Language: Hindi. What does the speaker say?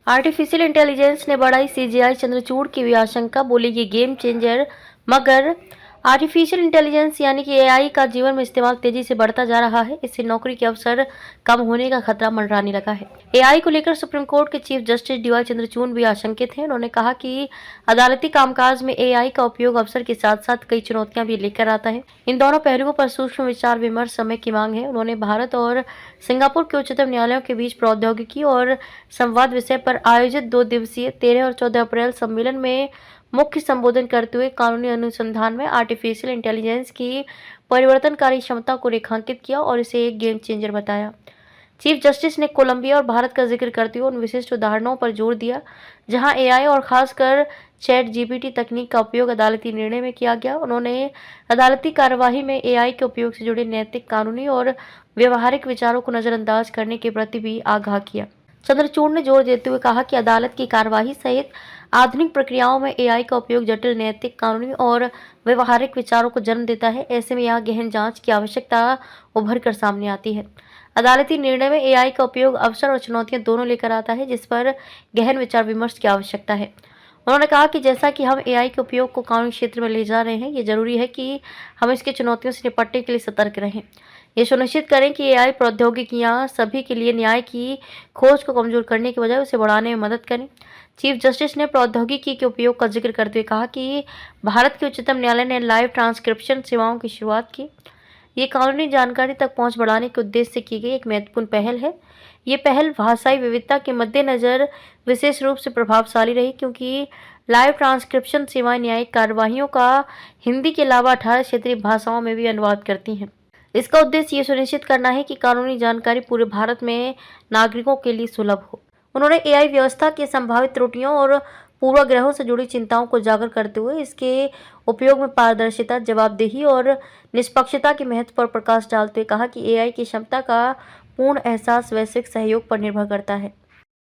आर्टिफिशियल इंटेलिजेंस ने बढ़ाई सीजीआई चंद्रचूड़ की भी आशंका, बोली ये गेम चेंजर। मगर आर्टिफिशियल इंटेलिजेंस यानी कि एआई का जीवन में इस्तेमाल तेजी से बढ़ता जा रहा है। इससे नौकरी के अवसर कम होने का खतरा मंडराने लगा है। एआई को लेकर सुप्रीम कोर्ट के चीफ जस्टिस डीवाई चंद्रचूड़ भी आशंकित हैं। उन्होंने कहा कि अदालती कामकाज में एआई का उपयोग अवसर के साथ साथ कई चुनौतियां भी लेकर आता है। इन दोनों पहलुओं पर सूक्ष्म विचार विमर्श समय की मांग है। उन्होंने भारत और सिंगापुर के उच्चतम न्यायालयों के बीच प्रौद्योगिकी और संवाद विषय पर आयोजित 2 दिवसीय 13 और 14 अप्रैल सम्मेलन में मुख्य संबोधन करते हुए कानूनी अनुसंधान में आर्टिफिशियल इंटेलिजेंस की परिवर्तनकारी क्षमता को रेखांकित किया और इसे एक गेम चेंजर बताया। चीफ जस्टिस ने कोलंबिया और भारत का जिक्र करते हुए उन विशिष्ट उदाहरणों पर जोर दिया जहां एआई और खासकर चैट जीपीटी तकनीक का उपयोग अदालती निर्णय में किया गया। उन्होंने अदालती कार्यवाही में एआई के उपयोग से जुड़े नैतिक, कानूनी और व्यवहारिक विचारों को नजरअंदाज करने के प्रति भी आगाह किया। चंद्रचूड़ ने जोर देते हुए कहा कि अदालत की कार्यवाही सहित आधुनिक प्रक्रियाओं में एआई का उपयोग जटिल नैतिक, कानूनी और व्यवहारिक विचारों को जन्म देता है। ऐसे में यहाँ गहन जांच की आवश्यकता उभर कर सामने आती है। अदालती निर्णय में एआई का उपयोग अवसर और चुनौतियां दोनों लेकर आता है, जिस पर गहन विचार विमर्श की आवश्यकता है। उन्होंने कहा कि जैसा कि हम एआई के उपयोग को कानूनी क्षेत्र में ले जा रहे हैं, ये जरूरी है कि हम इसकी चुनौतियों से निपटने के लिए सतर्क रहें। ये सुनिश्चित करें कि एआई प्रौद्योगिकियां सभी के लिए न्याय की खोज को कमजोर करने के बजाय उसे बढ़ाने में मदद करें। चीफ जस्टिस ने प्रौद्योगिकी के उपयोग का जिक्र करते हुए कहा कि भारत के उच्चतम न्यायालय ने लाइव ट्रांसक्रिप्शन सेवाओं की शुरुआत की। ये कानूनी जानकारी तक पहुंच बढ़ाने के उद्देश्य से की गई एक महत्वपूर्ण पहल है। ये पहल भाषाई विविधता के मद्देनजर विशेष रूप से प्रभावशाली रही, क्योंकि लाइव ट्रांसक्रिप्शन सेवाएं न्यायिक कार्यवाहियों का हिंदी के अलावा 18 क्षेत्रीय भाषाओं में भी अनुवाद करती हैं। इसका उद्देश्य ये सुनिश्चित करना है कि कानूनी जानकारी पूरे भारत में नागरिकों के लिए सुलभ हो। उन्होंने एआई व्यवस्था की संभावित त्रुटियों और पूर्वाग्रहों से जुड़ी चिंताओं को उजागर करते हुए इसके उपयोग में पारदर्शिता, जवाबदेही और निष्पक्षता के महत्व पर प्रकाश डालते हुए कहा कि एआई की क्षमता का पूर्ण एहसास वैश्विक सहयोग पर निर्भर करता है।